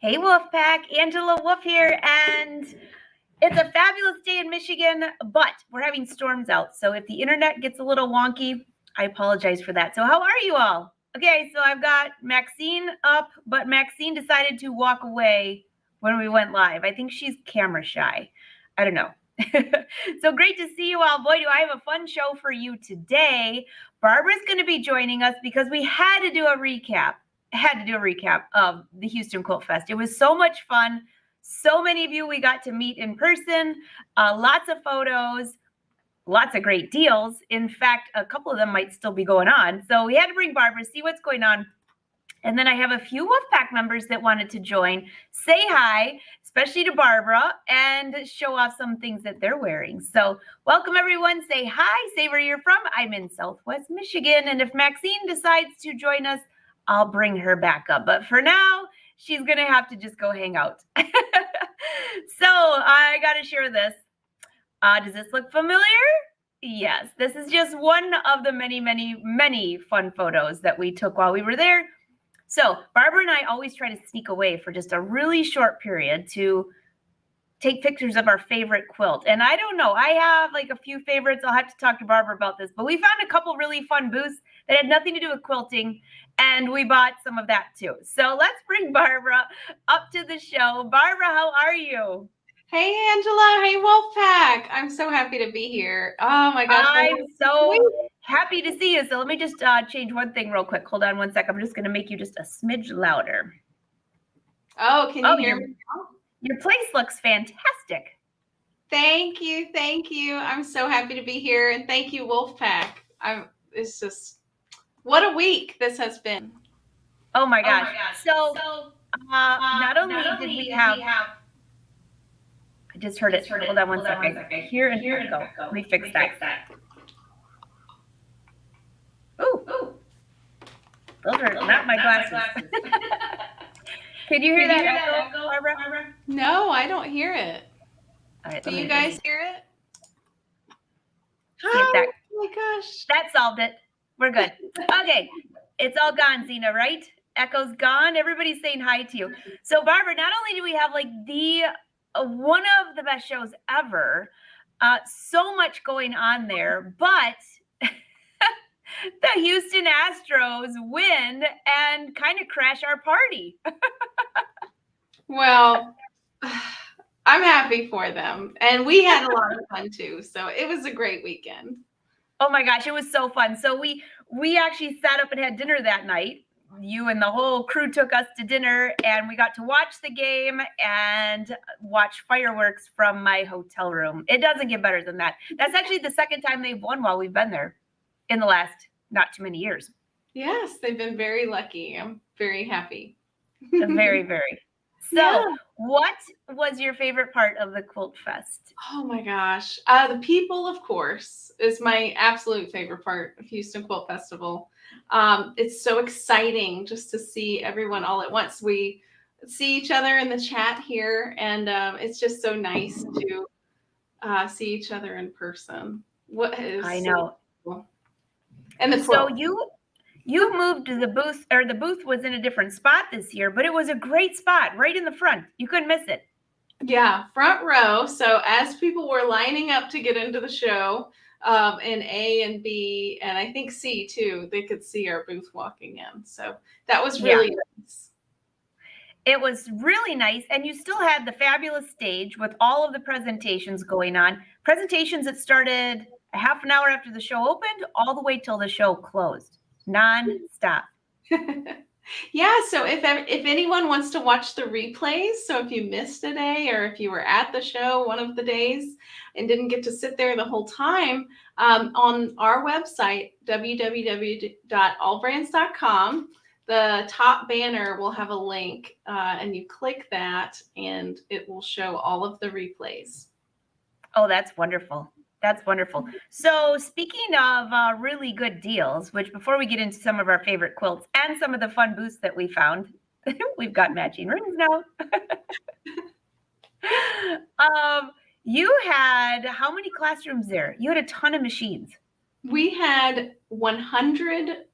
Hey Wolfpack, Angela Wolf here, and it's a fabulous day in Michigan, but we're having storms out. So if the internet gets a little wonky, I apologize for that. So how are you all? Okay, so I've got Maxine up, but Maxine decided to walk away when we went live. I think she's camera shy. I don't know. So great to see you all. Boy, do I have a fun show for you today. Barbara's going to be joining us because we had to do a recap of the Houston Quilt Fest. It was so much fun. So many of you we got to meet in person, lots of photos, lots of great deals. In fact, a couple of them might still be going on. So we had to bring Barbara to see what's going on. And then I have a few Wolfpack members that wanted to join, say hi, especially to Barbara, and show off some things that they're wearing. So welcome everyone. Say hi, say where you're from. I'm in Southwest Michigan. And if Maxine decides to join us, I'll bring her back up. But for now, she's going to have to just go hang out. So I got to share this. Does this look familiar? Yes, this is just one of the many, many, many fun photos that we took while we were there. So Barbara and I always try to sneak away for just a really short period to take pictures of our favorite quilt. And I don't know, I have like a few favorites. I'll have to talk to Barbara about this, but we found a couple really fun booths that had nothing to do with quilting, and we bought some of that too. So let's bring Barbara up to the show. Barbara, how are you? Hey, Angela. Hey, Wolfpack. I'm so happy to be here. Oh my gosh. I'm so happy to see you. So let me just change one thing real quick. Hold on one sec. I'm just going to make you just a smidge louder. Oh, can you hear me now? Your place looks fantastic. Thank you. Thank you. I'm so happy to be here. And thank you, Wolfpack. It's just, what a week this has been. Oh my gosh. So not only did we have, I just heard it. Hold on one second. Here and echo. Let me fix that. Ooh. Those are not my glasses. Could you hear that echo, Barbara? No, I don't hear it. All right, do you guys hear it? Oh my gosh. That solved it. We're good. Okay. It's all gone, Zena, right? Echo's gone. Everybody's saying hi to you. So Barbara, not only do we have like the one of the best shows ever, so much going on there, but the Houston Astros win and kind of crash our party. Well, I'm happy for them. And we had a lot of fun too. So it was a great weekend. Oh my gosh, it was so fun. So we actually sat up and had dinner that night. You and the whole crew took us to dinner, and we got to watch the game and watch fireworks from my hotel room. It doesn't get better than that. That's actually the second time they've won while we've been there in the last not too many years. Yes, they've been very lucky. I'm very happy. Very, very. So What was your favorite part of the Quilt Fest? Oh my gosh. The people, of course, is my absolute favorite part of Houston Quilt Festival. It's so exciting just to see everyone all at once. We see each other in the chat here, and it's just so nice to see each other in person. I know. Cool. And the quilt. So you moved to the booth, or the booth was in a different spot this year, but it was a great spot right in the front. You couldn't miss it. Yeah, front row. So as people were lining up to get into the show, in A and B, and I think C too, they could see our booth walking in. So that was really nice. It was really nice. And you still had the fabulous stage with all of the presentations going on. Presentations that started a half an hour after the show opened all the way till the show closed. Non-stop. Yeah, so if anyone wants to watch the replays, so if you missed a day or if you were at the show one of the days and didn't get to sit there the whole time, on our website, www.allbrands.com, the top banner will have a link, and you click that and it will show all of the replays. Oh, that's wonderful. That's wonderful. So speaking of really good deals, which before we get into some of our favorite quilts and some of the fun booths that we found, we've got matching rings now. You had how many classrooms there? You had a ton of machines. We had 100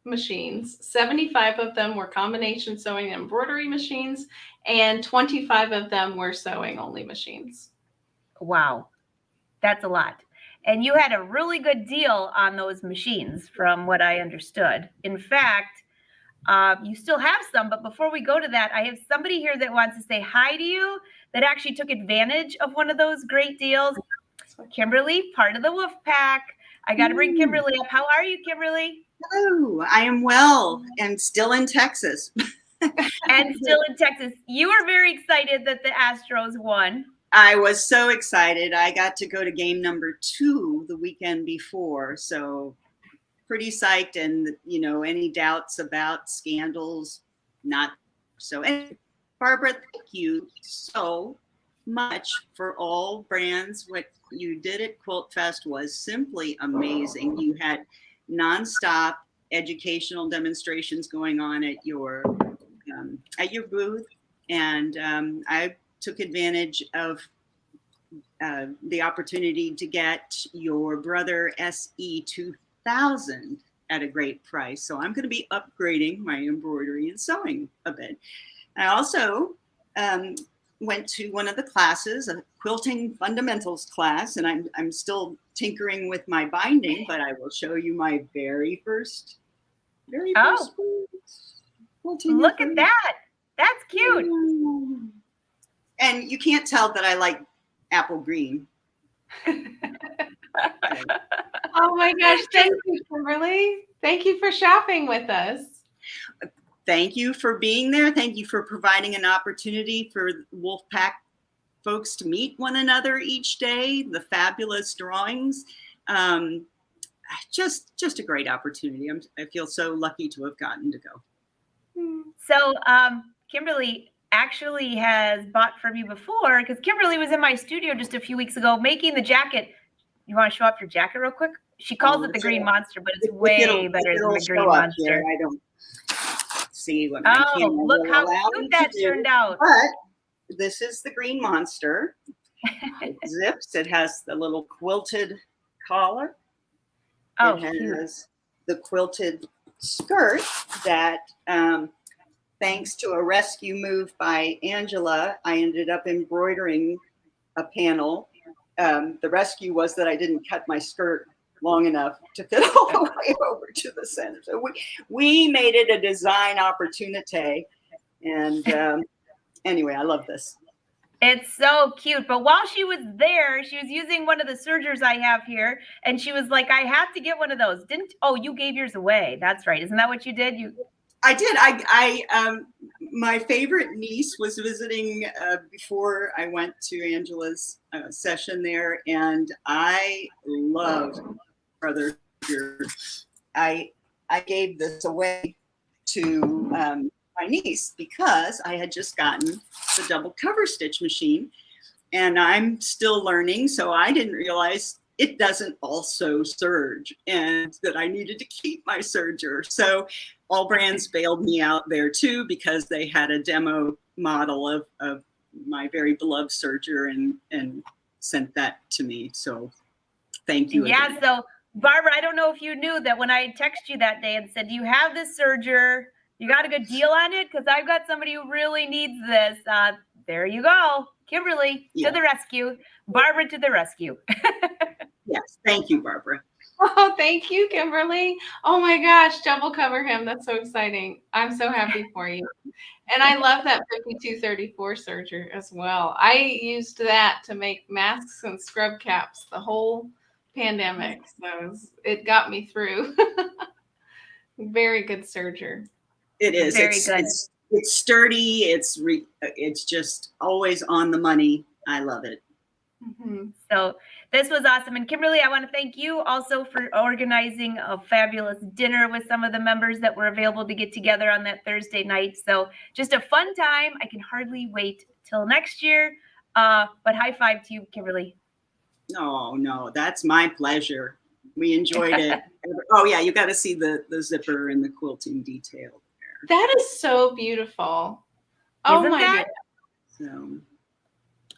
machines. 75 of them were combination sewing and embroidery machines, and 25 of them were sewing only machines. Wow, that's a lot. And you had a really good deal on those machines, from what I understood. In fact, you still have some, but before we go to that, I have somebody here that wants to say hi to you that actually took advantage of one of those great deals. Kimberly, part of the Wolf Pack. I got to bring Kimberly up. How are you, Kimberly? Hello, I am well and still in Texas. And still in Texas. You were very excited that the Astros won. I was so excited. I got to go to game number 2 the weekend before, so pretty psyched. And any doubts about scandals, not so. And Barbara, thank you so much for all brands. What you did at Quilt Fest was simply amazing. You had nonstop educational demonstrations going on at your booth, and I took advantage of the opportunity to get your Brother SE 2000 at a great price. So I'm going to be upgrading my embroidery and sewing a bit. I also went to one of the classes, a quilting fundamentals class, and I'm still tinkering with my binding, but I will show you my very first quilting. Look at that. That's cute. And you can't tell that I like apple green. Oh my gosh, thank you, Kimberly. Thank you for shopping with us. Thank you for being there. Thank you for providing an opportunity for Wolfpack folks to meet one another each day. The fabulous drawings. Just a great opportunity. I feel so lucky to have gotten to go. So Kimberly actually has bought from you before, because Kimberly was in my studio just a few weeks ago making the jacket. You want to show off your jacket real quick? She calls it the Green Monster, but it's way better than the Green Monster. I don't see what look how cute that turned out. But this is the Green Monster. It zips. It has the little quilted collar. Oh, it has the quilted skirt that, thanks to a rescue move by Angela, I ended up embroidering a panel. The rescue was that I didn't cut my skirt long enough to fit all the way over to the center. So we made it a design opportunity. And anyway, I love this. It's so cute. But while she was there, she was using one of the sergers I have here. And she was like, I have to get one of those. You gave yours away. That's right. Isn't that what you did? I did. My favorite niece was visiting before I went to Angela's session there, and I loved Brother. I gave this away to my niece because I had just gotten the double cover stitch machine, and I'm still learning, so I didn't realize it doesn't also serge, and that I needed to keep my serger. So all brands bailed me out there too, because they had a demo model of my very beloved serger and sent that to me. So thank you. Yeah. Again. So Barbara, I don't know if you knew that when I texted you that day and said, do you have this serger? You got a good deal on it? Because I've got somebody who really needs this. There you go. Kimberly to the rescue. Barbara to the rescue. Yes. Thank you, Barbara. Oh, thank you, Kimberly. Oh my gosh, double cover hem. That's so exciting. I'm so happy for you. And I love that 5234 serger as well. I used that to make masks and scrub caps the whole pandemic. So it got me through. Very good serger. It is. Very good. It's sturdy. It's just always on the money. I love it. Mm-hmm. So this was awesome. And Kimberly, I want to thank you also for organizing a fabulous dinner with some of the members that were available to get together on that Thursday night. So just a fun time. I can hardly wait till next year. But high five to you, Kimberly. No, that's my pleasure. We enjoyed it. Oh yeah, you got to see the zipper and the quilting detail there. That is so beautiful. Oh my God. So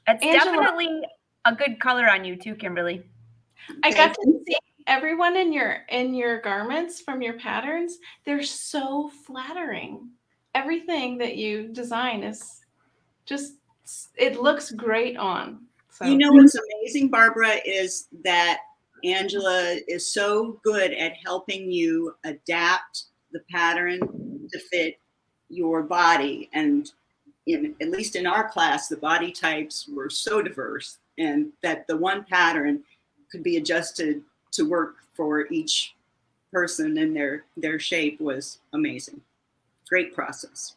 it's definitely a good color on you too, Kimberly. I got to see everyone in your garments from your patterns. They're so flattering. Everything that you design is just, it looks great on. So You know what's amazing, Barbara, is that Angela is so good at helping you adapt the pattern to fit your body. And at least in our class, the body types were so diverse, and that the one pattern could be adjusted to work for each person, and their shape was amazing. Great process.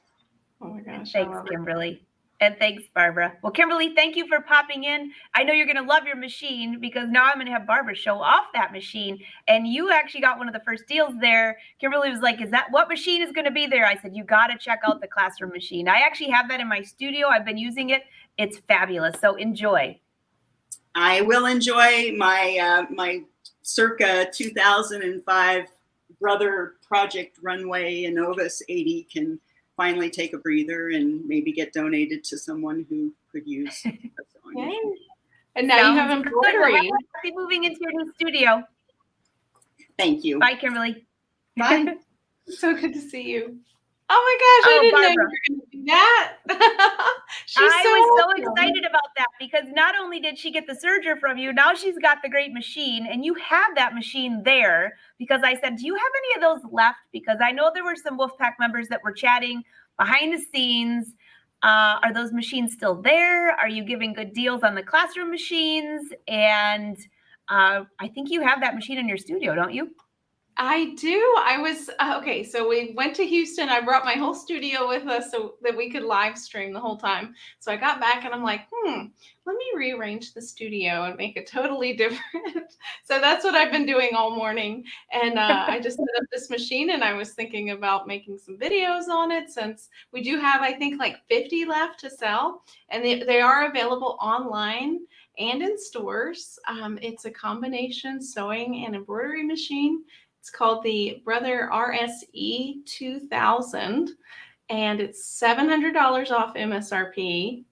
oh my gosh, I Thanks, love it. Kimberly. And thanks, Barbara. Well, Kimberly, thank you for popping in. I know you're going to love your machine, because now I'm going to have Barbara show off that machine. And you actually got one of the first deals there. Kimberly was like, is that what machine is going to be there? I said, you got to check out the classroom machine. I actually have that in my studio. I've been using it. It's fabulous. So enjoy. I will enjoy my my circa 2005 Brother Project Runway Innovus 80 can finally take a breather and maybe get donated to someone who could use a sewing Yay. machine. And now you have Sounds good. Well, embroidery. happy moving into your new studio. Thank you. Bye, Kimberly. Bye. So good to see you. Oh my gosh, I didn't know you Barbara. were going to do that. She's I was so awesome. excited about that, because not only did she get the serger from you, now she's got the great machine, and you have that machine there, because I said, do you have any of those left? Because I know there were some Wolfpack members that were chatting behind the scenes. Are those machines still there? Are you giving good deals on the classroom machines? And I think you have that machine in your studio, don't you? I do. I was okay. So we went to Houston. I brought my whole studio with us so that we could live stream the whole time. So I got back and I'm like, let me rearrange the studio and make it totally different. So that's what I've been doing all morning. And I just set up this machine, and I was thinking about making some videos on it, since we do have, I think, like 50 left to sell, and they are available online and in stores. It's a combination sewing and embroidery machine. It's called the Brother RSE 2000, and it's $700 off MSRP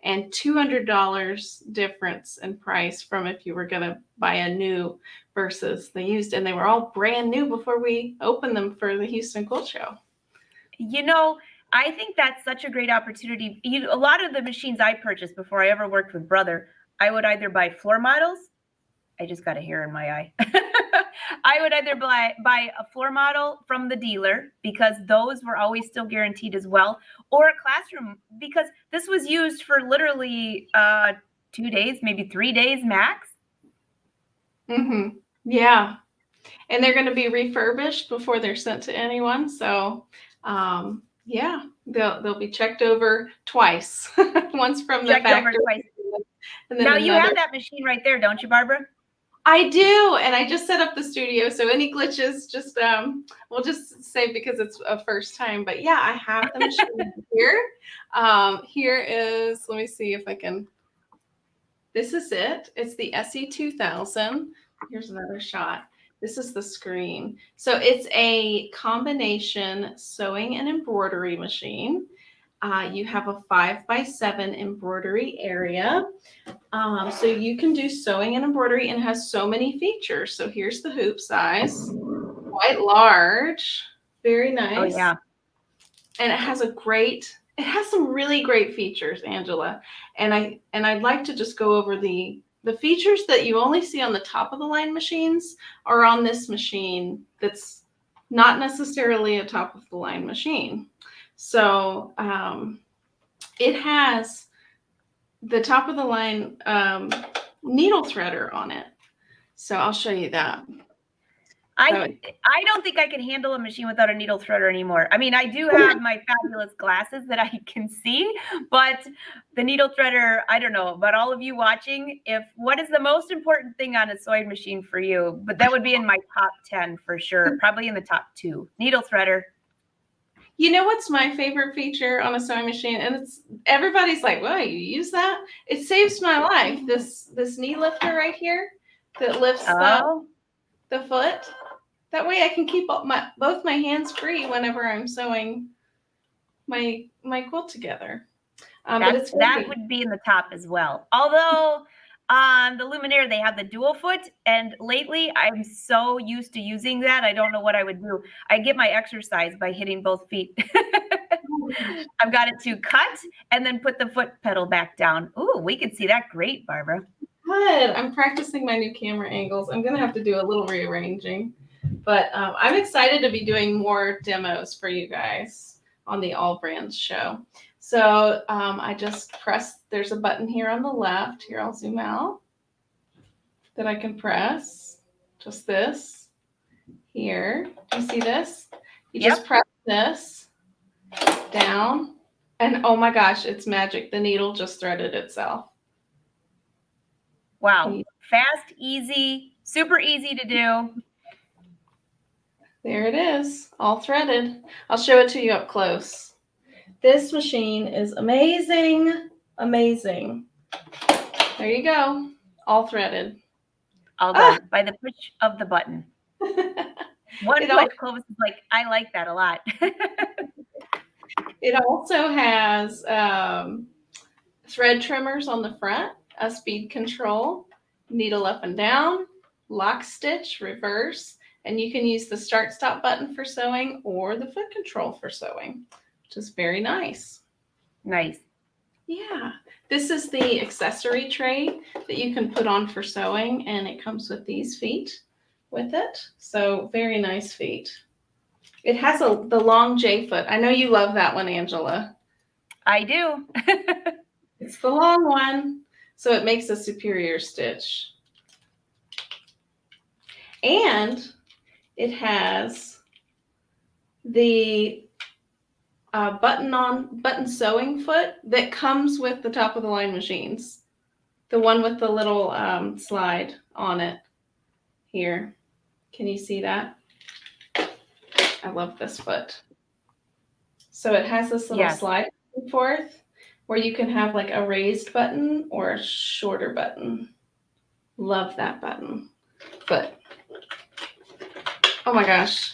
and $200 difference in price from if you were going to buy a new versus the used. And they were all brand new before we opened them for the Houston Quilt Show. You know, I think that's such a great opportunity. A lot of the machines I purchased before I ever worked with Brother, I would either buy floor models. I just got a hair in my eye. I would either buy a floor model from the dealer, because those were always still guaranteed as well, or a classroom, because this was used for literally 2 days, maybe 3 days max. Mm-hmm. Yeah. And they're going to be refurbished before they're sent to anyone. So, yeah, they'll be checked over twice. Once from the factory. And then now you have that machine right there, don't you, Barbara? I do, and I just set up the studio, so any glitches, just we'll just say because it's a first time. But yeah, I have the machine here. Here is, let me see if I can. This is it. It's the SE 2000. Here's another shot. This is the screen. So it's a combination sewing and embroidery machine. You have a 5x7 embroidery area. So you can do sewing and embroidery, and has so many features. So here's the hoop size, quite large, very nice. Oh yeah. And it has some really great features, Angela. And I'd like to just go over the features that you only see on the top of the line machines are on this machine. That's not necessarily a top of the line machine. So it has the top of the line needle threader on it. So I'll show you that. I don't think I can handle a machine without a needle threader anymore. I mean, I do have my fabulous glasses that I can see, but the needle threader, I don't know about all of you watching. What is the most important thing on a sewing machine for you? But that would be in my top 10 for sure, probably in the top 2. Needle threader. You know what's my favorite feature on a sewing machine? And it's everybody's like, "Well, you use that?" It saves my life. This knee lifter right here that lifts the foot. That way I can keep both my hands free whenever I'm sewing my quilt together. That would be in the top as well. Although on the Luminaire, they have the dual foot. And lately, I'm so used to using that. I don't know what I would do. I get my exercise by hitting both feet. I've got it to cut and then put the foot pedal back down. Ooh, we can see that great, Barbara. Good. I'm practicing my new camera angles. I'm going to have to do a little rearranging. But I'm excited to be doing more demos for you guys on the All Brands show. So I just press, there's a button here on the left. Here, I'll zoom out. That I can press. Just this. Here. Do you see this? You just press this down. And oh my gosh, it's magic. The needle just threaded itself. Wow. Fast, easy, super easy to do. There it is, all threaded. I'll show it to you up close. This machine is amazing, amazing. There you go, all threaded. All done by the push of the button. One push, Clovis is like, I like that a lot. It also has thread trimmers on the front, a speed control, needle up and down, lock stitch, reverse, and you can use the start stop button for sewing or the foot control for sewing, which is very nice. Nice. Yeah, this is the accessory tray that you can put on for sewing, and it comes with these feet with it. So very nice feet. It has the long J foot. I know you love that one, Angela. I do. It's the long one, so it makes a superior stitch. And it has the button sewing foot that comes with the top of the line machines. The one with the little slide on it here. Can you see that? I love this foot. So it has this little slide back and forth where you can have like a raised button or a shorter button. Love that button. Foot. Oh my gosh.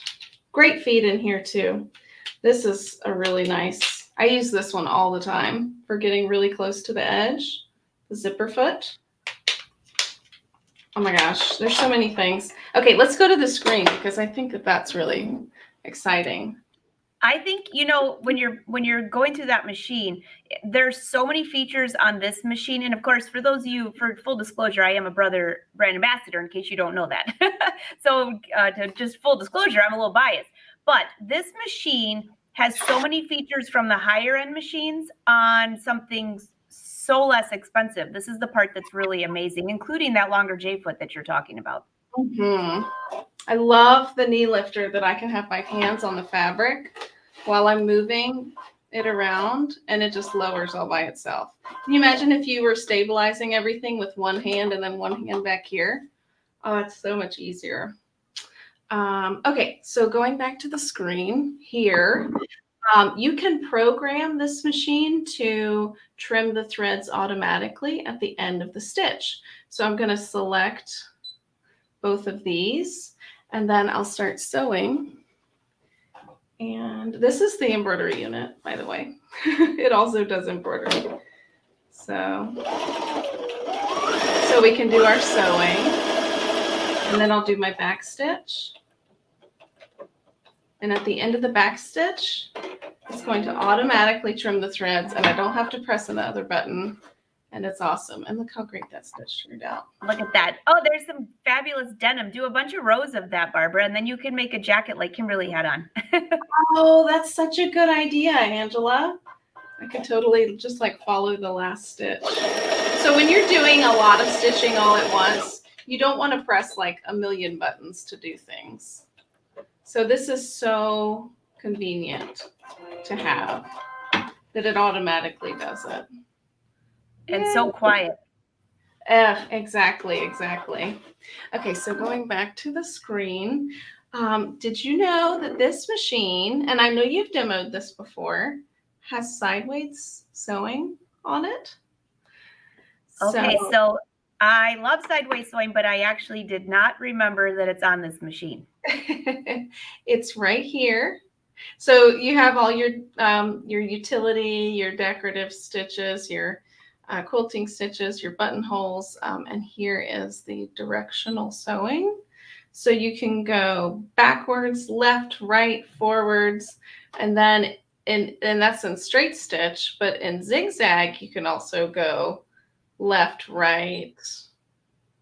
Great feet in here too. This is a really nice, I use this one all the time for getting really close to the edge. The zipper foot. Oh my gosh, there's so many things. Okay, let's go to the screen because I think that that's really exciting. I think, you know, when you're going through that machine, there's so many features on this machine. And of course, for those of you, for full disclosure, I am a brand ambassador in case you don't know that. So to just full disclosure, I'm a little biased. But this machine has so many features from the higher end machines on something so less expensive. This is the part that's really amazing, including that longer J foot that you're talking about. I love the knee lifter that I can have my hands on the fabric while I'm moving it around, and it just lowers all by itself. Can you imagine if you were stabilizing everything with one hand and then one hand back here? Oh, it's so much easier. Okay, so going back to the screen here, you can program this machine to trim the threads automatically at the end of the stitch. So I'm going to select both of these, and then I'll start sewing. And this is the embroidery unit, by the way. It also does embroidery. So we can do our sewing, and then I'll do my back stitch. And at the end of the back stitch, it's going to automatically trim the threads, and I don't have to press another button. And it's awesome. And look how great that stitch turned out. Look at that. Oh, there's some fabulous denim. Do a bunch of rows of that, Barbara, and then you can make a jacket like Kimberly had on. Oh, that's such a good idea, Angela. I could totally just like follow the last stitch. So when you're doing a lot of stitching all at once, you don't want to press like a million buttons to do things. So this is so convenient to have that it automatically does it. And so quiet. Exactly. Okay, so going back to the screen, did you know that this machine, and I know you've demoed this before, has sideways sewing on it? Okay, so I love sideways sewing, but I actually did not remember that it's on this machine. It's right here. So you have all your utility, your decorative stitches, your quilting stitches, your buttonholes, and here is the directional sewing. So you can go backwards, left, right, forwards, and then and that's in straight stitch, but in zigzag, you can also go left, right,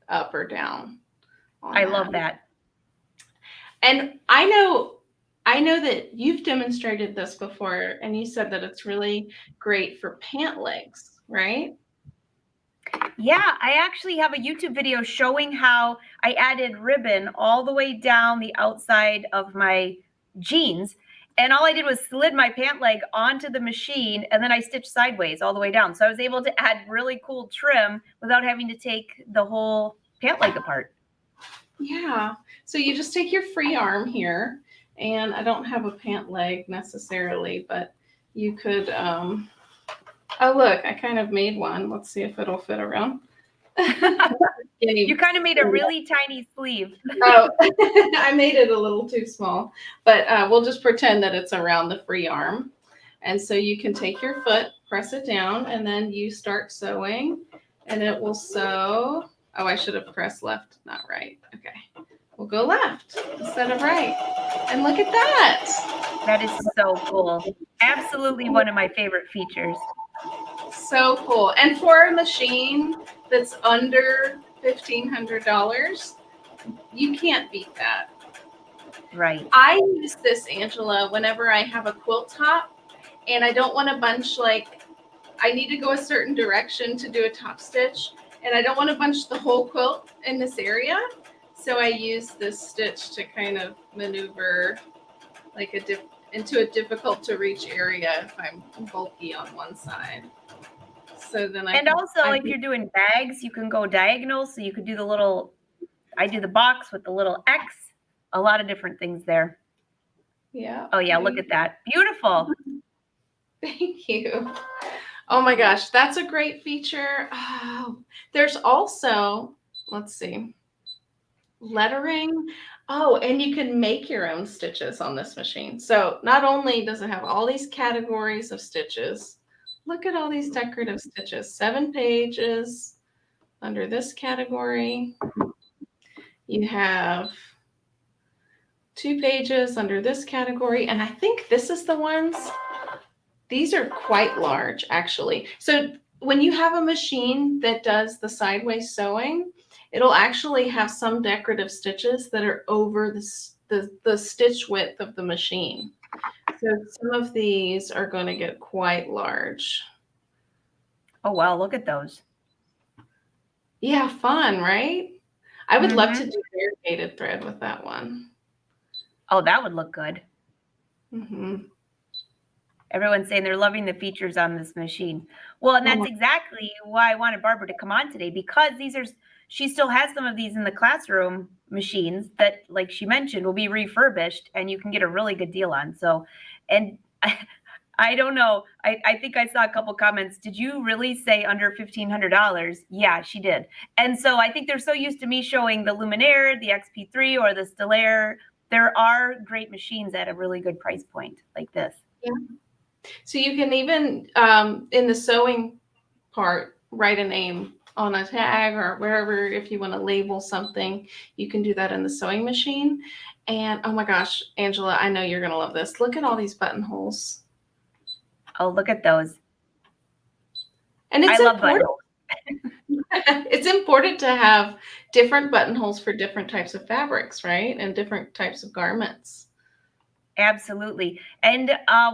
up or down. I love that. And I know that you've demonstrated this before, and you said that it's really great for pant legs, right? Yeah, I actually have a YouTube video showing how I added ribbon all the way down the outside of my jeans. And all I did was slid my pant leg onto the machine, and then I stitched sideways all the way down. So I was able to add really cool trim without having to take the whole pant leg apart. Yeah. So you just take your free arm here, and I don't have a pant leg necessarily, but you could, oh, look, I kind of made one. Let's see if it'll fit around. You kind of made a really tiny sleeve. Oh, I made it a little too small, but we'll just pretend that it's around the free arm. And so you can take your foot, press it down, and then you start sewing, and it will sew. Oh, I should have pressed left, not right. Okay. We'll go left instead of right. And look at that. That is so cool. Absolutely one of my favorite features. So cool. And for a machine that's under $1,500, you can't beat that. Right. I use this, Angela, whenever I have a quilt top and I don't want to bunch, like I need to go a certain direction to do a top stitch, and I don't want to bunch the whole quilt in this area. So I use this stitch to kind of maneuver like into a difficult to reach area if I'm bulky on one side. So then if you're doing bags, you can go diagonal. So you could do I do the box with the little X, a lot of different things there. Yeah. Oh yeah, look at that. Beautiful. Thank you. Oh my gosh, that's a great feature. Oh, there's also, let's see, lettering. Oh, and you can make your own stitches on this machine. So not only does it have all these categories of stitches, look at all these decorative stitches, 7 pages under this category. You have 2 pages under this category. And I think this is the ones, these are quite large actually. So when you have a machine that does the sideways sewing, it'll actually have some decorative stitches that are over the stitch width of the machine. So some of these are going to get quite large. Oh, wow. Look at those. Yeah, fun, right? I would love to do variegated thread with that one. Oh, that would look good. Everyone's saying they're loving the features on this machine. Well, and that's exactly why I wanted Barbara to come on today, because she still has some of these in the classroom machines that, like she mentioned, will be refurbished and you can get a really good deal on. So, and I don't know. I think I saw a couple comments. Did you really say under $1,500? Yeah, she did. And so I think they're so used to me showing the Luminaire, the XP3, or the Stellaire. There are great machines at a really good price point like this. Yeah. So you can even, in the sewing part, write a name on a tag or wherever. If you want to label something, you can do that in the sewing machine. And oh my gosh, Angela, I know you're going to love this. Look at all these buttonholes. Oh, look at those. And it's I love buttonholes. It's important to have different buttonholes for different types of fabrics, right? And different types of garments. Absolutely. And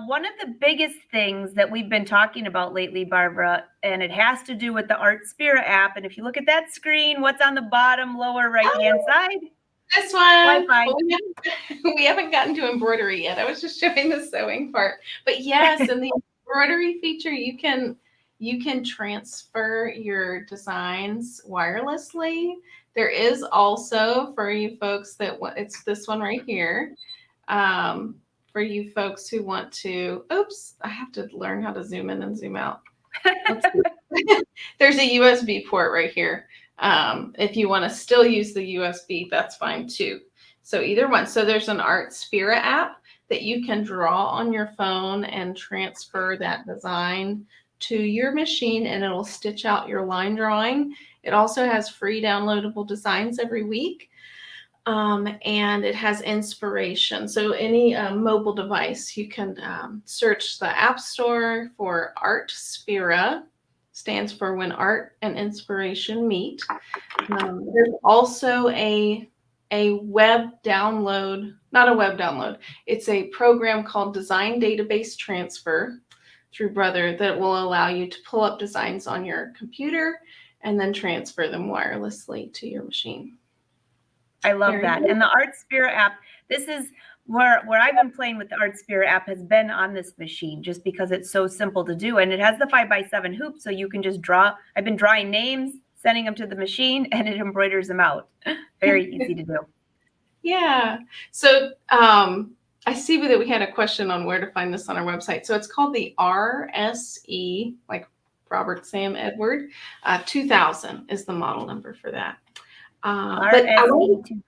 one of the biggest things that we've been talking about lately, Barbara, and it has to do with the Art Spirit app. And if you look at that screen, what's on the bottom lower right-hand side? This one. Wi-Fi. Well, we haven't gotten to embroidery yet. I was just showing the sewing part. But yes, in the embroidery feature, you can transfer your designs wirelessly. There is also, for you folks it's this one right here. For you folks who want to, oops, I have to learn how to zoom in and zoom out. There's a USB port right here. If you want to still use the USB, that's fine too. So either one. So there's an Art Spirit app that you can draw on your phone and transfer that design to your machine, and it'll stitch out your line drawing. It also has free downloadable designs every week. and it has inspiration. So any mobile device, you can search the App Store for Art Spira, stands for When Art and Inspiration Meet. There's also a web download, not a web download. It's a program called Design Database Transfer through Brother that will allow you to pull up designs on your computer and then transfer them wirelessly to your machine. I love that. And the Art Spira app, this is where I've been playing with the Art Spira app has been on this machine just because it's so simple to do. And it has the 5x7 hoop, so you can just draw. I've been drawing names, sending them to the machine, and it embroiders them out. Very easy to do. Yeah. So I see that we had a question on where to find this on our website. So it's called the RSE, like Robert Sam Edward, 2000 is the model number for that. RSE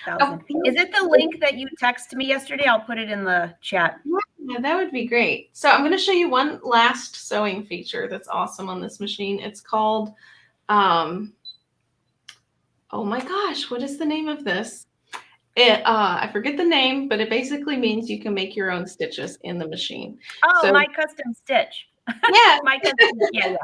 2000. Is it the link that you texted me yesterday? I'll put it in the chat. Yeah, that would be great. So I'm going to show you one last sewing feature that's awesome on this machine. It's called, oh my gosh, what is the name of this? I forget the name, but it basically means you can make your own stitches in the machine. Oh, so, my custom stitch. Yeah. My custom, yeah.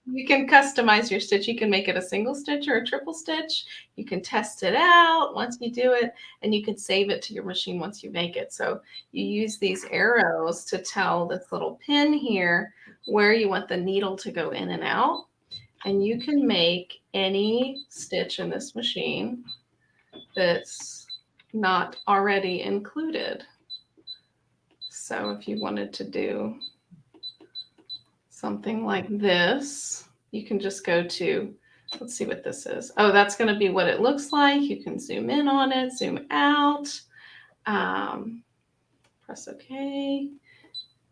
You can customize your stitch. You can make it a single stitch or a triple stitch. You can test it out once you do it, and you can save it to your machine once you make it. So you use these arrows to tell this little pin here where you want the needle to go in and out. And you can make any stitch in this machine that's not already included. So if you wanted to do something like this, you can just go to, let's see what this is. Oh, that's going to be what it looks like. You can zoom in on it, zoom out, press OK.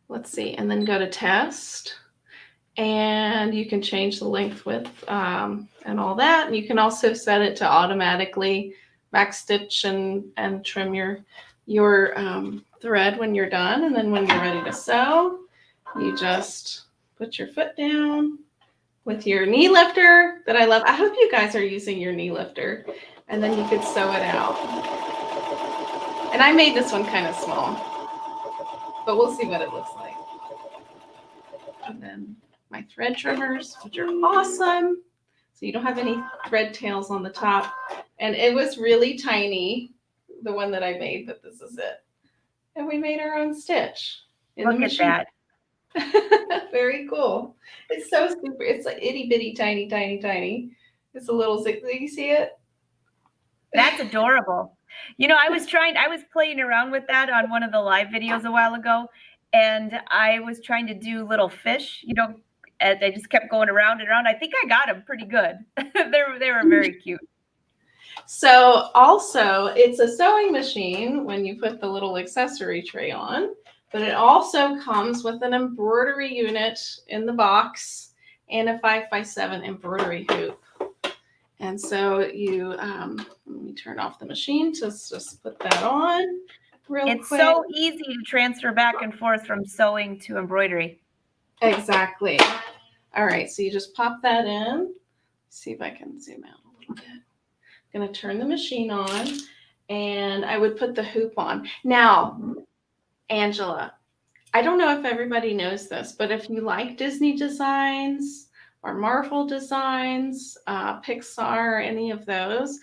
Let's see, and then go to test. And you can change the length, width, and all that. And you can also set it to automatically back stitch and trim your thread when you're done. And then when you're ready to sew, you just put your foot down with your knee lifter that I love. I hope you guys are using your knee lifter, and then you could sew it out. And I made this one kind of small, but we'll see what it looks like. And then my thread trimmers, which are awesome. So you don't have any thread tails on the top. And it was really tiny, the one that I made, but this is it. And we made our own stitch in the machine. Look at that. Very cool. It's so super. It's like itty bitty, tiny, tiny, tiny. It's a little zig. You see it? That's adorable. You know, I was playing around with that on one of the live videos a while ago, and I was trying to do little fish, you know, and they just kept going around and around. I think I got them pretty good. they were very cute. So also, it's a sewing machine when you put the little accessory tray on, but it also comes with an embroidery unit in the box and a 5x7 embroidery hoop. And so you, let me turn off the machine to just put that on real quick. It's so easy to transfer back and forth from sewing to embroidery. Exactly. All right, so you just pop that in. See if I can zoom out a little bit. I'm going to turn the machine on, and I would put the hoop on. Now, Angela, I don't know if everybody knows this, but if you like Disney designs or Marvel designs, Pixar, any of those,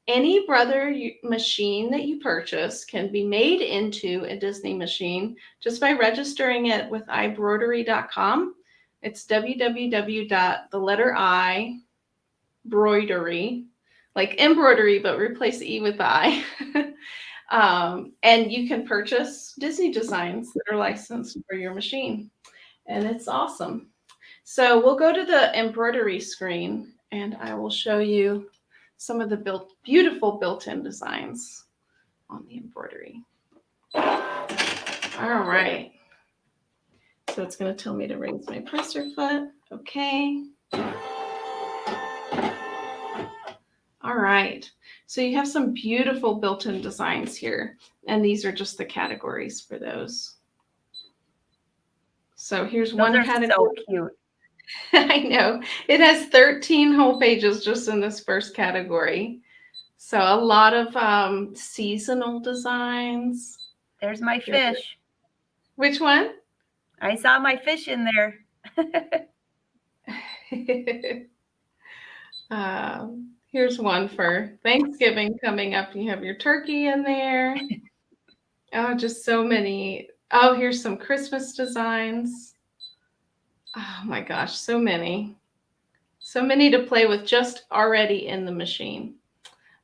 any Brother machine that you purchase can be made into a Disney machine just by registering it with iBroidery.com. It's www.i.broidery, like embroidery, but replace the E with the I. And you can purchase Disney designs that are licensed for your machine. And it's awesome. So we'll go to the embroidery screen, and I will show you some of the beautiful built-in designs on the embroidery. All right. So it's going to tell me to raise my presser foot. Okay. All right. So you have some beautiful built-in designs here, and these are just the categories for those. So here's one category. So cute. I know. It has 13 whole pages just in this first category. So a lot of seasonal designs. There's my fish. Which one? I saw my fish in there. Here's one for Thanksgiving coming up. You have your turkey in there. Oh, just so many. Oh, here's some Christmas designs. Oh my gosh, so many. So many to play with just already in the machine.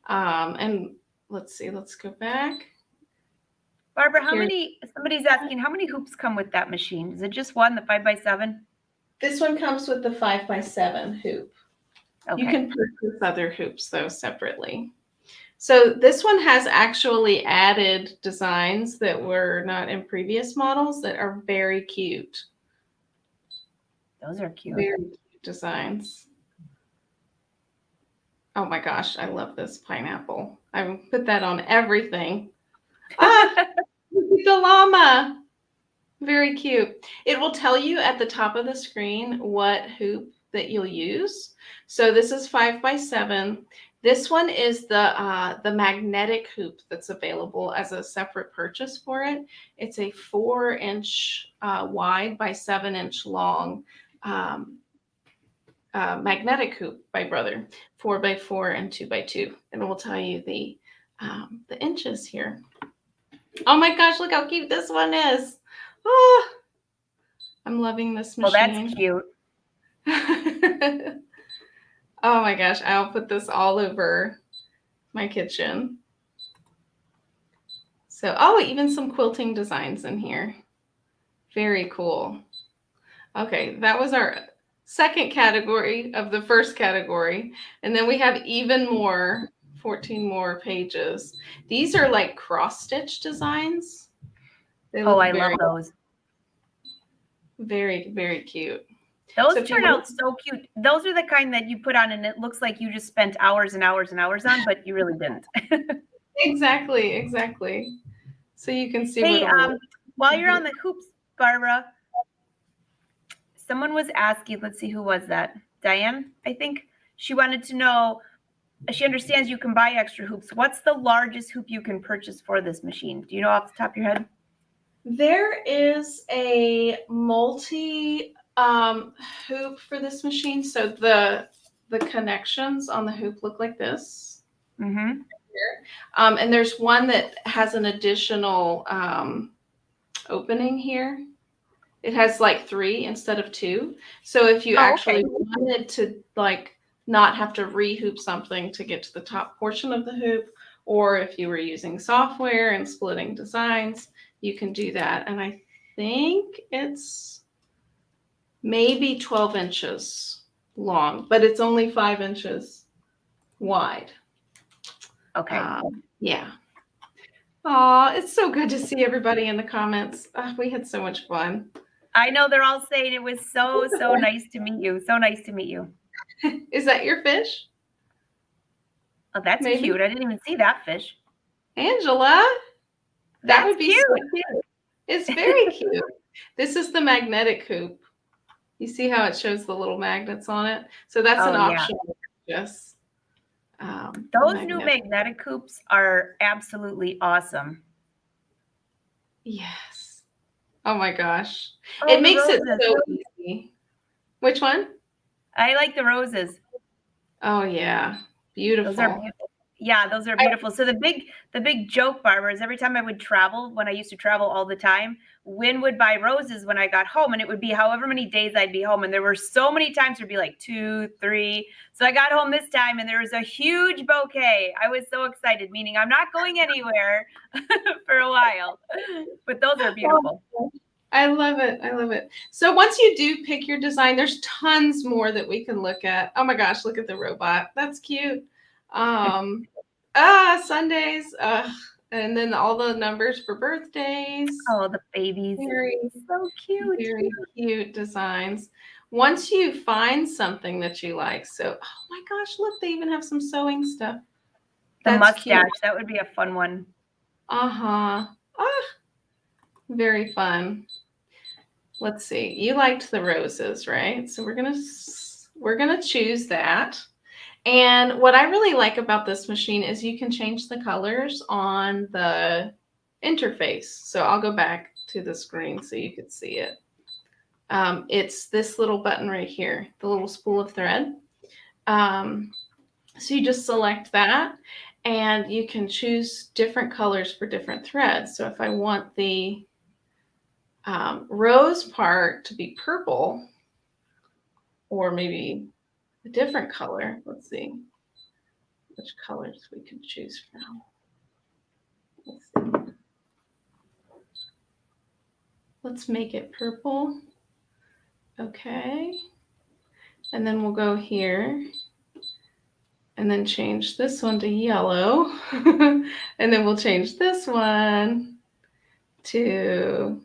And let's see, let's go back. Barbara, somebody's asking, how many hoops come with that machine? Is it just one, the 5x7? This one comes with the 5x7 hoop. Okay. You can purchase other hoops though separately. So this one has actually added designs that were not in previous models that are very cute. Those are cute. Very cute designs. Oh my gosh, I love this pineapple. I put that on everything. Ah, the llama. Very cute. It will tell you at the top of the screen what hoop that you'll use. So this is 5x7. This one is the magnetic hoop that's available as a separate purchase for it. It's a 4-inch wide by 7-inch long magnetic hoop by Brother, 4x4 and 2x2. And it will tell you the inches here. Oh my gosh, look how cute this one is. Oh, I'm loving this machine. Well, that's cute. Oh my gosh, I'll put this all over my kitchen. So, oh, even some quilting designs in here. Very cool. Okay, that was our second category of the first category. And then we have even more, 14 more pages. These are like cross-stitch designs. Oh, I love those. Very, very cute. Those turn out so cute. Those are the kind that you put on and it looks like you just spent hours and hours and hours on, but you really didn't. Exactly, exactly. So you can see. Hey, while you're on the hoops, Barbara, someone was asking, let's see, who was that? Diane, I think. She wanted to know, she understands you can buy extra hoops. What's the largest hoop you can purchase for this machine? Do you know off the top of your head? There is a multi hoop for this machine. So the connections on the hoop look like this. Mm-hmm. And there's one that has an additional opening here. It has like 3 instead of 2. So if you actually wanted to like not have to re-hoop something to get to the top portion of the hoop, or if you were using software and splitting designs, you can do that. And I think it's maybe 12 inches long, but it's only 5 inches wide. Okay. Yeah. Aw, it's so good to see everybody in the comments. We had so much fun. I know they're all saying it was so nice to meet you. So nice to meet you. Is that your fish? Oh, that's cute. I didn't even see that fish. Angela? That would be cute. so cute. It's very cute. This is the magnetic hoop. You see how it shows the little magnets on it? So that's an option. Yes. Those new magnetic hoops are absolutely awesome. Yes. Oh my gosh. Oh, it makes it so easy. Which one? I like the roses. Oh yeah. Beautiful. Those are beautiful. Yeah, those are beautiful. So the big joke, Barbara, is every time I would travel, when I used to travel all the time, Wynn would buy roses when I got home, and it would be however many days I'd be home. And there were so many times it'd be like 2, 3. So I got home this time and there was a huge bouquet. I was so excited, meaning I'm not going anywhere for a while. But those are beautiful. I love it. I love it. So once you do pick your design, there's tons more that we can look at. Oh my gosh, look at the robot. That's cute. Sundays. And then all the numbers for birthdays. Oh, the babies. So cute. Very cute designs. Once you find something that you like. So, oh my gosh, look, they even have some sewing stuff. The mustache. Cute. That would be a fun one. Uh-huh. Very fun. Let's see. You liked the roses, right? So we're gonna choose that. And what I really like about this machine is you can change the colors on the interface. So I'll go back to the screen so you can see it. It's this little button right here, the little spool of thread. So you just select that and you can choose different colors for different threads. So if I want the rose part to be purple, or maybe a different color, let's see which colors we can choose from. Let's see. Let's make it purple. Okay. And then we'll go here and then change this one to yellow. And then we'll change this one to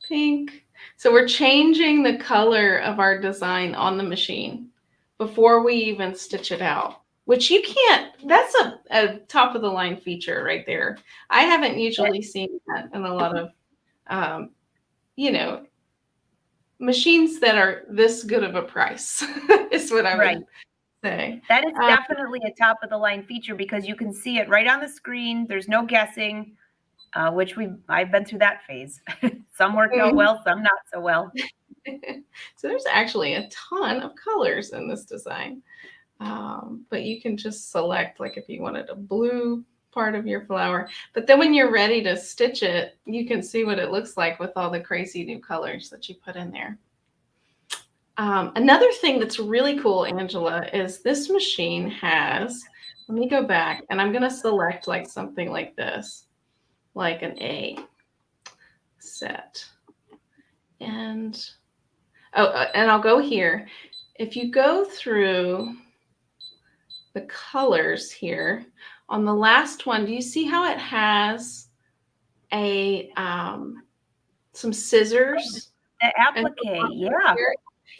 pink. So we're changing the color of our design on the machine before we even stitch it out, which you can't, that's a top of the line feature right there. I haven't usually seen that in a lot of, you know, machines that are this good of a price is what I would say. That is definitely a top of the line feature because you can see it right on the screen. There's no guessing, which I've been through that phase. Some worked out well, some not so well. So there's actually a ton of colors in this design. But you can just select, like if you wanted a blue part of your flower, but then when you're ready to stitch it, you can see what it looks like with all the crazy new colors that you put in there. Another thing that's really cool, Angela, is this machine has, let me go back and I'm going to select like something like this, like an A set. And and I'll go here. If you go through the colors here on the last one, do you see how it has a some scissors? The applique, yeah.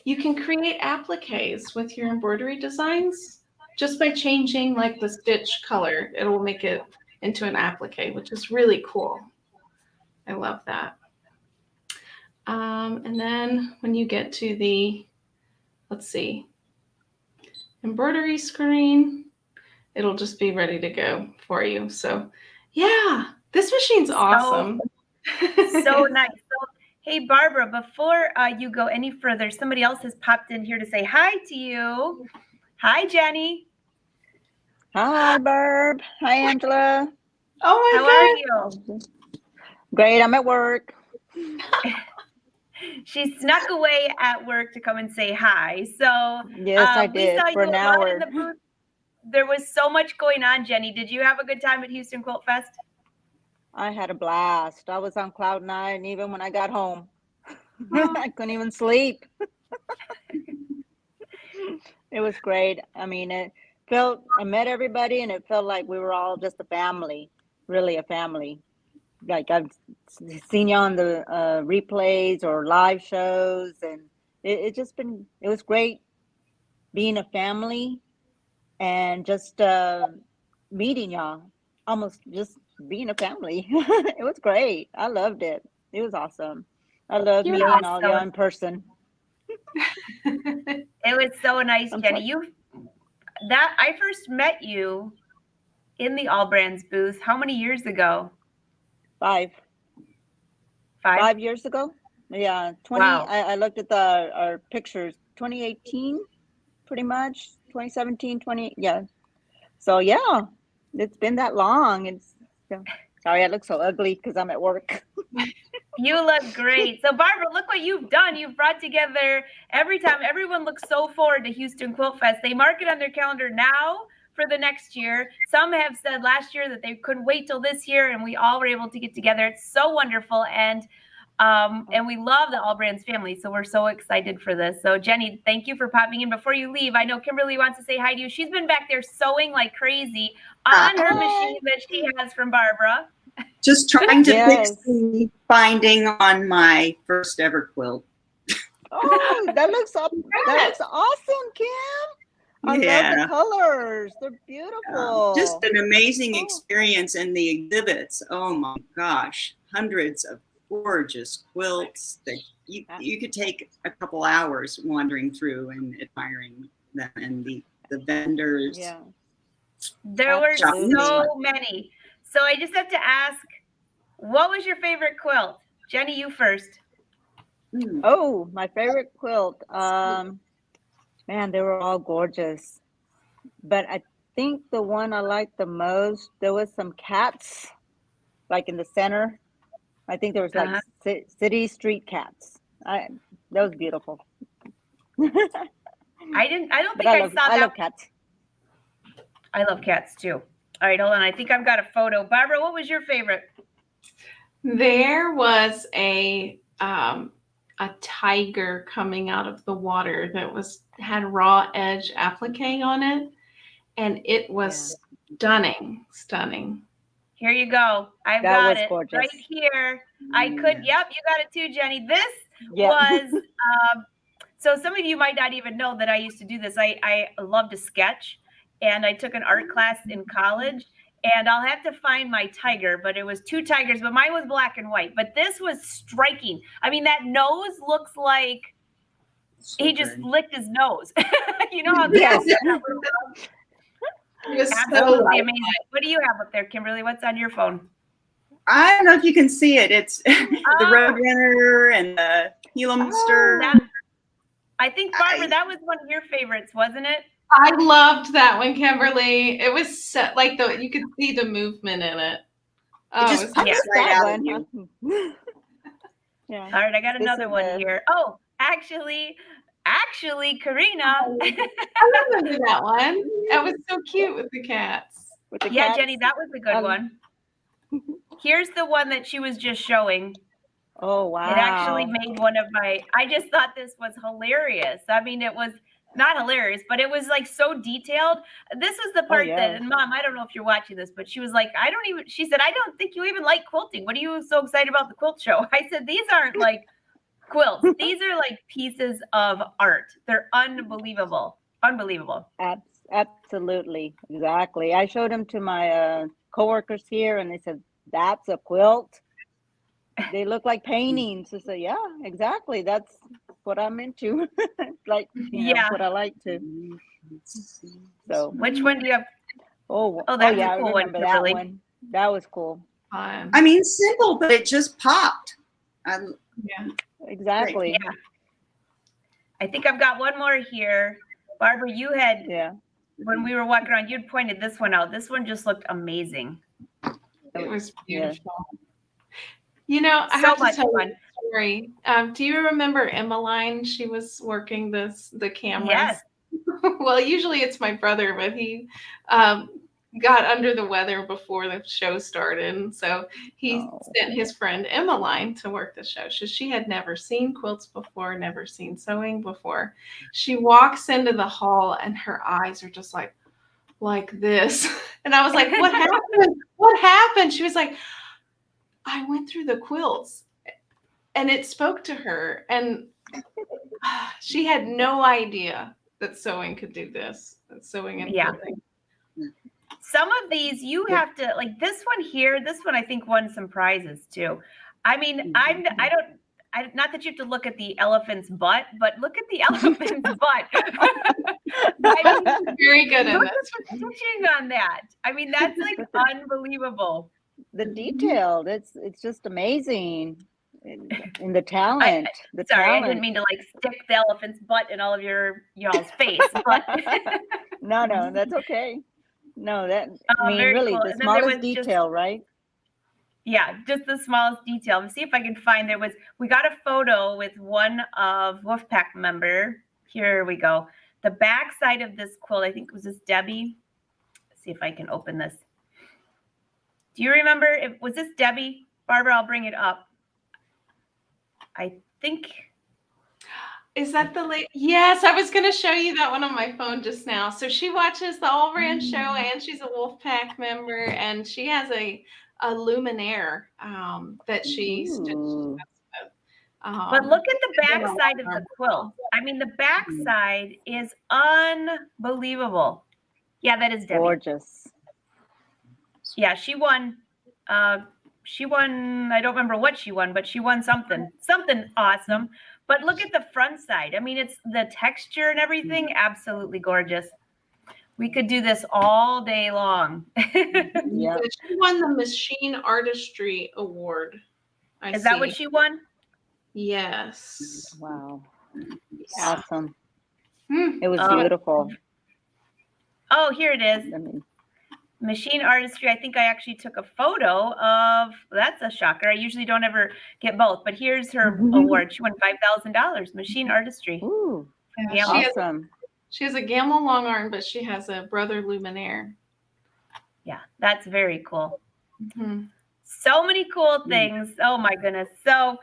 You can create appliques with your embroidery designs just by changing like the stitch color. It will make it into an applique, which is really cool. I love that. And then when you get to the, let's see, embroidery screen, it'll just be ready to go for you. So yeah, this machine's awesome. So nice. So, hey, Barbara, before you go any further, somebody else has popped in here to say hi to you. Hi, Jenny. Hi, Barb. Hi, Angela. Oh my How God. are you? Great. I'm at work. She snuck away at work to come and say hi. So Yes, I we did saw for you an a lot hour. in the booth. There was so much going on, Jenny. Did you have a good time at Houston Quilt Fest? I had a blast. I was on cloud nine even when I got home. I couldn't even sleep. It was great. I mean, I met everybody and it felt like we were all just a family, really a family. Like I've seen you on the replays or live shows, and it was great being a family and just meeting y'all, almost just being a family. It was great. I loved it. It was awesome. I love You're meeting all y'all in person. It was so nice, I'm Jenny. sorry. I first met you in the All Brands booth. How many years ago? 5 years ago. Yeah, 20. Wow. I looked at our pictures. 2018, pretty much. 2017, 20. Yeah. So yeah, it's been that long. Sorry, I look so ugly because I'm at work. You look great. So Barbara, look what you've done. You've brought together every time. Everyone looks so forward to Houston Quilt Fest. They mark it on their calendar now for the next year. Some have said last year that they couldn't wait till this year, and we all were able to get together. It's so wonderful, and we love the All Brands family, so we're so excited for this. So Jenny, thank you for popping in. Before you leave, I know Kimberly wants to say hi to you. She's been back there sewing like crazy on her machine that she has from Barbara. Just trying to Yes. fix the binding on my first ever quilt. Oh, that looks awesome, Kim. I love the colors. They're beautiful. Just an amazing Oh. experience in the exhibits. Oh my gosh, hundreds of gorgeous quilts that you could take a couple hours wandering through and admiring them, and the the vendors. Yeah. There were Absolutely. so many. So I just have to ask, what was your favorite quilt? Jenny, you first. Hmm. Oh, my favorite quilt. Man, they were all gorgeous. But I think the one I liked the most, there was some cats like in the center. I think there was like Uh-huh. city street cats. That was beautiful. I don't But think I saw I that. love cats. I love cats too. All right, hold on. I think I've got a photo. Barbara, what was your favorite? There was a tiger coming out of the water that had raw edge applique on it, and it was stunning. Here you go. I've That got was it gorgeous. right here. I could. Yep, you got it too, Jenny. This Yep. was. So some of you might not even know that I used to do this. I love to sketch, and I took an art class in college. And I'll have to find my tiger, but it was two tigers, but mine was black and white. But this was striking. I mean, that nose looks like So he just good. licked his nose. You know how Yes. cats have that little nose? It was so Absolutely amazing. What do you have up there, Kimberly? What's on your phone? I don't know if you can see it. It's the Oh. Roadrunner and the Gila Monster. I think, Barbara, that was one of your favorites, wasn't it? I loved that one, Kimberly. It was set like you could see the movement in it. It just pops right that out one. of you. Yeah. All right, I got This another is one the- here. Oh, actually, Karina. I remember that one. That was so cute with the cats. With the Yeah, cats. Jenny, that was a good one. Here's the one that she was just showing. Oh, wow. It actually made one of I just thought this was hilarious. I mean, it was not hilarious, but it was like so detailed. This is the part that, and Mom, I don't know if you're watching this, but she was like, she said, I don't think you even like quilting. What are you so excited about the quilt show? I said, these aren't like quilts. These are like pieces of art. They're unbelievable. Unbelievable. Absolutely. Exactly. I showed them to my coworkers here and they said, that's a quilt. They look like paintings. I said, yeah, exactly. That's what I'm into. Like, you know, what I like to. So which one do you have? Oh, that's yeah, a cool I remember one, that Kimberly. one. That was cool. Fun. I mean, simple, but it just popped. Yeah. Exactly. Yeah. I think I've got one more here. Barbara, you had, when we were walking around, you'd pointed this one out. This one just looked amazing. It was beautiful. You know, I So have to much tell you fun. a story. Do you remember Emmeline? She was working the cameras. Yes. Well, usually it's my brother, but he got under the weather before the show started. And so he sent his friend Emmeline to work the show. She had never seen quilts before, never seen sewing before. She walks into the hall and her eyes are just like this. And I was like, what happened? What happened? She was like, I went through the quilts and it spoke to her. And she had no idea that sewing could do this, that sewing and quilting. Some of these you have to, like this one here, this one I think won some prizes too. I mean, not that you have to look at the elephant's butt, but look at the elephant's butt. I mean, very good at look at the stitching on that. I mean, that's like unbelievable. The detail, it's just amazing. In the talent. I didn't mean to like stick the elephant's butt in all of y'all's face. But no, that's okay. No, that I mean very really cool. the smallest detail, right? Yeah, just the smallest detail. Let's see if I can find we got a photo with one of Wolfpack member. Here we go. The back side of this quilt, I think was this Debbie. Let's see if I can open this. Do you remember was this Debbie? Barbara, I'll bring it up. I think. Is that the late? Yes, I was going to show you that one on my phone just now. So she watches the All Ranch show and she's a Wolfpack member and she has a luminaire that she stitches with. But look at the back side of the quilt. I mean, the back side is unbelievable. Yeah, that is Debbie. Gorgeous. Yeah, she won. I don't remember what she won, but she won something awesome. But look at the front side. I mean, it's the texture and everything, absolutely gorgeous. We could do this all day long. Yeah. She won the Machine Artistry Award. Is that what she won? Yes. Wow. Yeah. Awesome. Hmm. It was Oh. beautiful. Oh, here it is. I mean, Machine Artistry. I think I actually took a photo of, that's a shocker. I usually don't ever get both, but here's her award. She won $5,000, Machine Artistry. ooh, Yeah, awesome. she has a Gamma long arm, but she has a Brother Luminaire. Yeah, that's very cool. Hmm. So many cool things. Oh my goodness. So,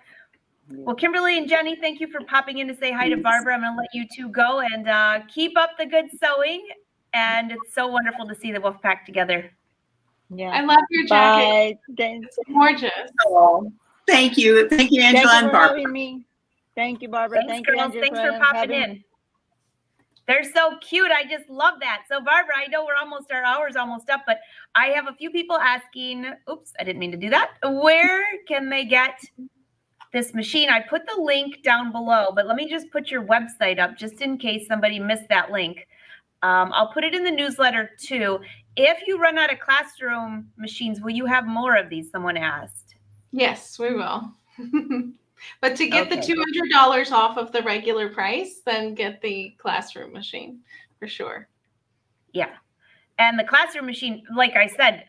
Yeah. well, Kimberly and Jenny, thank you for popping in to say hi to Barbara. I'm going to let you two go and keep up the good sewing. And it's so wonderful to see the wolf pack together. Yeah. I love your jacket. Bye. Thank, It's gorgeous. Thank you. Thank you, thank Angela you and for Barbara. having me. Thank you, Barbara. Thanks, Thank you, girls. Angela, Thanks for popping having- in. They're so cute. I just love that. So, Barbara, I know our hour's almost up, but I have a few people asking, oops, I didn't mean to do that. Where can they get this machine? I put the link down below, but let me just put your website up just in case somebody missed that link. I'll put it in the newsletter too. If you run out of classroom machines, will you have more of these? Someone asked. Yes, we will. But to get the Okay. $200 off of the regular price, then get the classroom machine for sure. Yeah. And the classroom machine, like I said,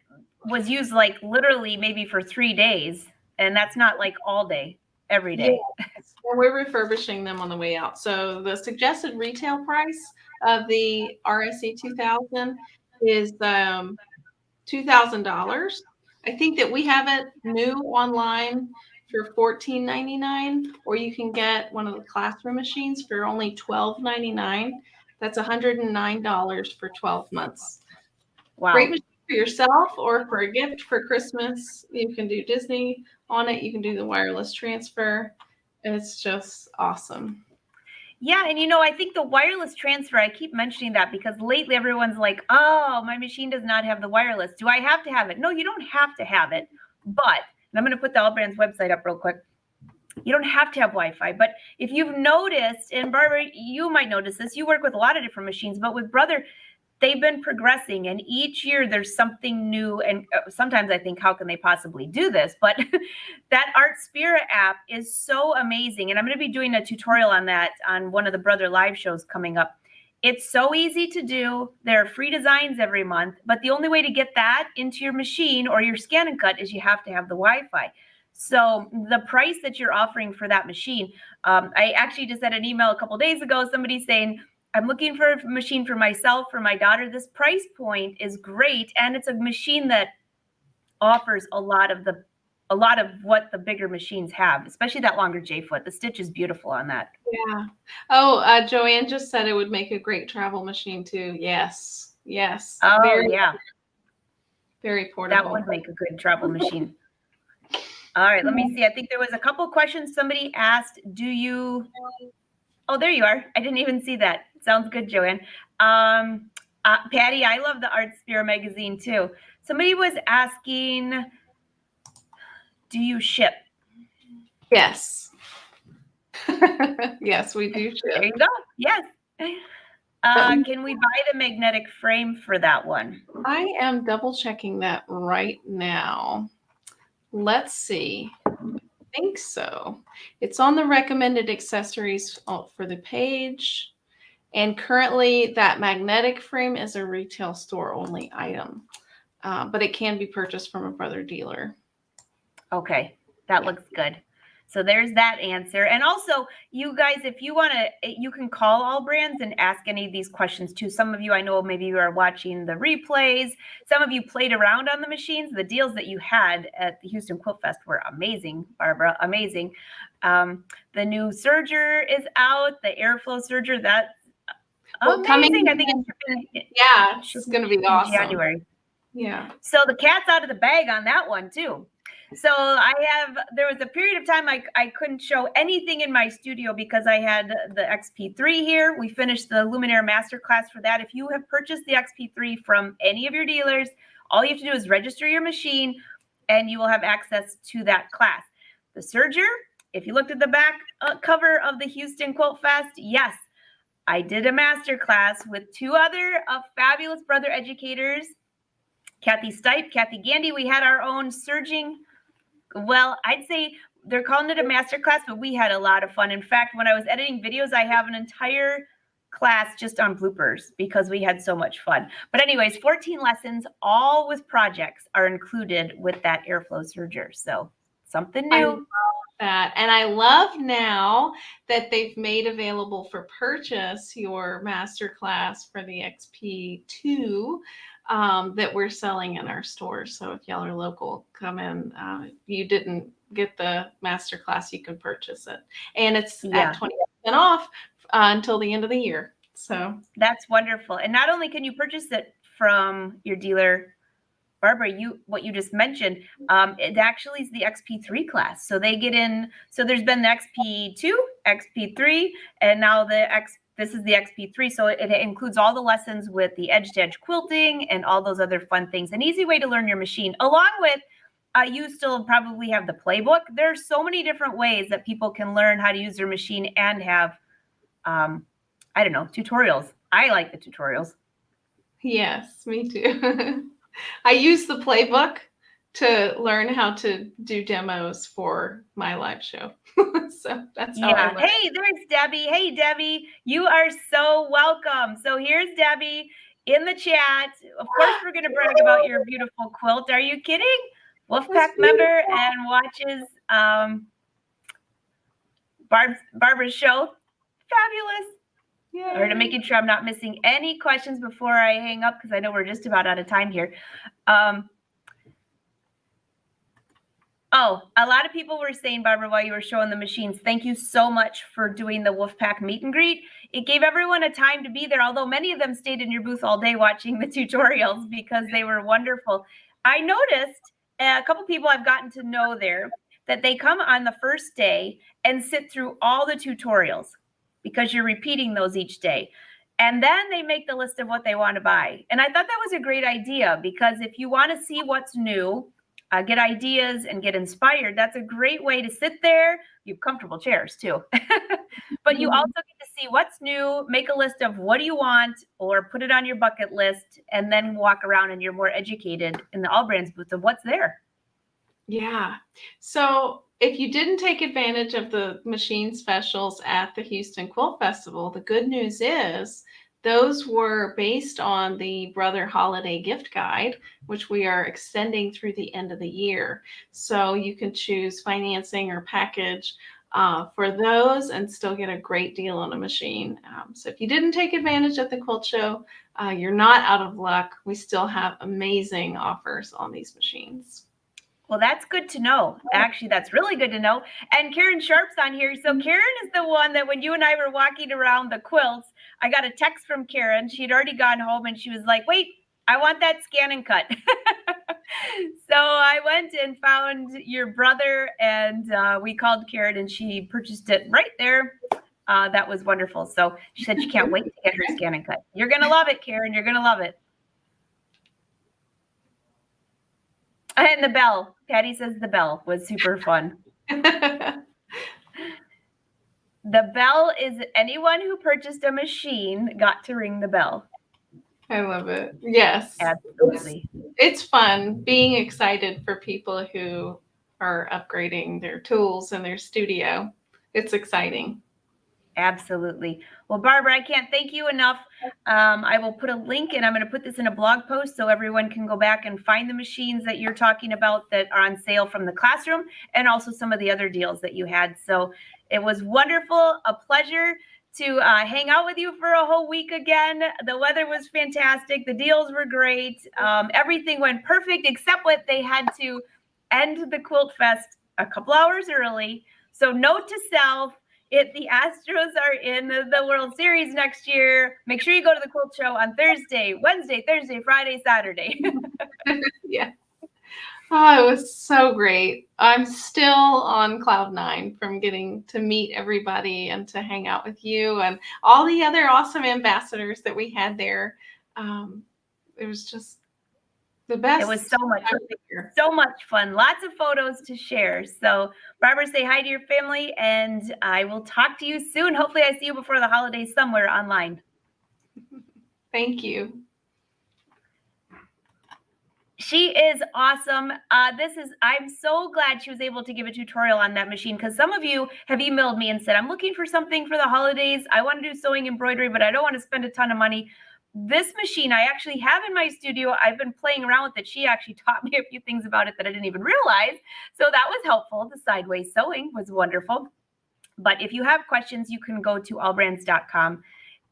was used like literally maybe for 3 days. And that's not like all day, every day. Yes. And we're refurbishing them on the way out. So the suggested retail price of the RSE 2000 is $2,000. I think that we have it new online for $14.99, or you can get one of the classroom machines for only $12.99. That's $109 for 12 months. Wow. Great machine for yourself or for a gift for Christmas. You can do Disney on it. You can do the wireless transfer. It's just awesome. Yeah, and I think the wireless transfer, I keep mentioning that because lately everyone's like, oh, my machine does not have the wireless. Do I have to have it? No, you don't have to have it. But, and I'm going to put the All Brands website up real quick. You don't have to have Wi-Fi. But if you've noticed, and Barbara, you might notice this, you work with a lot of different machines, but with Brother, they've been progressing, and each year there's something new. And sometimes I think, how can they possibly do this? But that Art Spirit app is so amazing. And I'm going to be doing a tutorial on that on one of the Brother live shows coming up. It's so easy to do. There are free designs every month, but the only way to get that into your machine or your scan and cut is you have to have the Wi-Fi. So the price that you're offering for that machine, I actually just had an email a couple days ago, somebody saying, I'm looking for a machine for myself, for my daughter. This price point is great. And it's a machine that offers a lot of what the bigger machines have, especially that longer J-foot. The stitch is beautiful on that. Yeah. Oh, Joanne just said it would make a great travel machine too. Yes. Yes. Oh, very, yeah. Very portable. That would make a good travel machine. All right, let me see. I think there was a couple questions somebody asked. Oh, there you are. I didn't even see that. Sounds good, Joanne. Patty, I love the Art Sphere magazine too. Somebody was asking, do you ship? Yes. Yes, we do ship. There you go. Yes. Can we buy the magnetic frame for that one? I am double checking that right now. Let's see. I think so. It's on the recommended accessories for the page. And currently that magnetic frame is a retail store only item, but it can be purchased from a Brother dealer. Okay, that looks good. So there's that answer. And also, you guys, if you want to, you can call All Brands and ask any of these questions too. Some of you, I know maybe you are watching the replays. Some of you played around on the machines. The deals that you had at the Houston Quilt Fest were amazing, Barbara, amazing. The new serger is out, the airflow serger, that's amazing. I think it's going to be awesome. January. Yeah. So the cat's out of the bag on that one too. So there was a period of time I couldn't show anything in my studio because I had the XP3 here. We finished the Luminaire Masterclass for that. If you have purchased the XP3 from any of your dealers, all you have to do is register your machine and you will have access to that class. The serger, if you looked at the back cover of the Houston Quilt Fest, yes, I did a master class with two other fabulous brother educators, Kathy Stipe, Kathy Gandy. We had our own surging, well, I'd say they're calling it a master class, but we had a lot of fun. In fact, when I was editing videos, I have an entire class just on bloopers because we had so much fun. But anyways, 14 lessons, all with projects, are included with that airflow serger. So something I new. love that. And I love now that they've made available for purchase your masterclass for the XP2 that we're selling in our stores. So if y'all are local, come in. If you didn't get the masterclass, you can purchase it. And it's at 20% off until the end of the year. So that's wonderful. And not only can you purchase it from your dealer, Barbara, what you just mentioned, it actually is the XP3 class. So they get in, so there's been the XP2, XP3, and now this is the XP3. So it includes all the lessons with the edge-to-edge quilting and all those other fun things. An easy way to learn your machine, along with you still probably have the playbook. There's so many different ways that people can learn how to use their machine and have, I don't know, tutorials. I like the tutorials. yes, me too. I use the playbook to learn how to do demos for my live show. So that's how I learn. Hey, there's Debbie. Hey, Debbie, you are so welcome. So here's Debbie in the chat. Of course, we're going to brag about your beautiful quilt. Are you kidding? Wolfpack member and watches Barbara's show. Fabulous. Yeah. All right, I'm making sure I'm not missing any questions before I hang up because I know we're just about out of time here. Oh, a lot of people were saying, Barbara, while you were showing the machines, thank you so much for doing the Wolfpack meet and greet. It gave everyone a time to be there, although many of them stayed in your booth all day watching the tutorials because they were wonderful. I noticed a couple people I've gotten to know there that they come on the first day and sit through all the tutorials because you're repeating those each day. And then they make the list of what they want to buy. And I thought that was a great idea because if you want to see what's new, get ideas and get inspired, that's a great way to sit there. You have comfortable chairs too. But you also get to see what's new, make a list of what do you want, or put it on your bucket list, and then walk around and you're more educated in the All Brands booth of what's there. Yeah. So if you didn't take advantage of the machine specials at the Houston Quilt Festival, the good news is those were based on the Brother Holiday Gift Guide, which we are extending through the end of the year. So you can choose financing or package for those and still get a great deal on a machine. So if you didn't take advantage at the quilt show, you're not out of luck. We still have amazing offers on these machines. Well, that's good to know. Actually, that's really good to know. And Karen Sharp's on here. So Karen is the one that when you and I were walking around the quilts, I got a text from Karen. She'd already gone home and she was like, wait, I want that scan and cut. So I went and found your brother and we called Karen and she purchased it right there. That was wonderful. So she said she can't wait to get her scan and cut. You're going to love it, Karen. You're going to love it. And the bell. Patty says the bell was super fun. The bell is anyone who purchased a machine got to ring the bell. I love it. Yes. Absolutely. It's fun being excited for people who are upgrading their tools in their studio. It's exciting. Absolutely. Well, Barbara, I can't thank you enough. I will put a link and I'm going to put this in a blog post so everyone can go back and find the machines that you're talking about that are on sale from the classroom and also some of the other deals that you had. So it was wonderful, a pleasure to hang out with you for a whole week again. The weather was fantastic. The deals were great. Everything went perfect except what they had to end the Quilt Fest a couple hours early. So note to self, if the Astros are in the World Series next year, make sure you go to the quilt show on Thursday, Wednesday, Thursday, Friday, Saturday. Yeah. Oh, it was so great. I'm still on cloud nine from getting to meet everybody and to hang out with you and all the other awesome ambassadors that we had there. It The best. It was so much time of the year. So much fun. Lots of photos to share. So, Barbara, say hi to your family, and I will talk to you soon. Hopefully, I see you before the holidays somewhere online. Thank you. She is awesome. I'm so glad she was able to give a tutorial on that machine, because some of you have emailed me and said, I'm looking for something for the holidays. I want to do sewing embroidery, but I don't want to spend a ton of money. This machine I actually have in my studio. I've been playing around with it. She actually taught me a few things about it that I didn't even realize. So that was helpful. The sideways sewing was wonderful. But if you have questions, you can go to allbrands.com.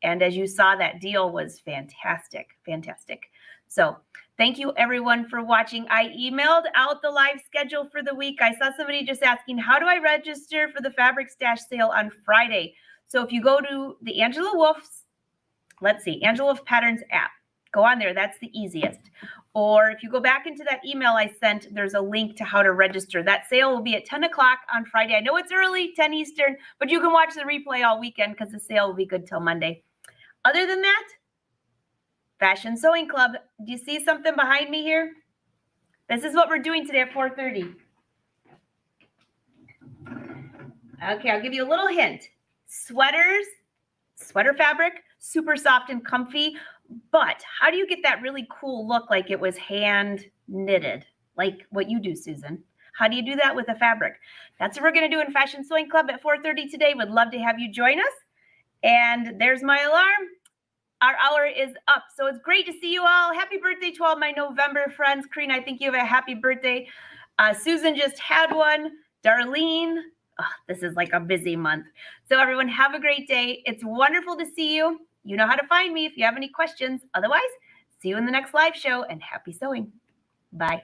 And as you saw, that deal was fantastic, fantastic. So thank you everyone for watching. I emailed out the live schedule for the week. I saw somebody just asking, how do I register for the Fabric Stash sale on Friday? So if you go to the Angela Wolf's, Angela Wolf Patterns app, go on there. That's the easiest. Or if you go back into that email I sent, there's a link to how to register. That sale will be at 10 o'clock on Friday. I know it's early, 10 Eastern, but you can watch the replay all weekend because the sale will be good till Monday. Other than that, Fashion Sewing Club. Do you see something behind me here? This is what we're doing today at 4:30. Okay, I'll give you a little hint. Sweaters, sweater fabric, super soft and comfy. But how do you get that really cool look like it was hand knitted, like what you do, Susan? How do you do that with a fabric? That's what we're going to do in Fashion Sewing Club at 4:30 today. Would love to have you join us. And there's my alarm. Our hour is up. So it's great to see you all. Happy birthday to all my November friends. Karina, I think you have a happy birthday. Susan just had one. Darlene. Oh, this is like a busy month. So everyone have a great day. It's wonderful to see you. You know how to find me if you have any questions. Otherwise, see you in the next live show, and happy sewing. Bye.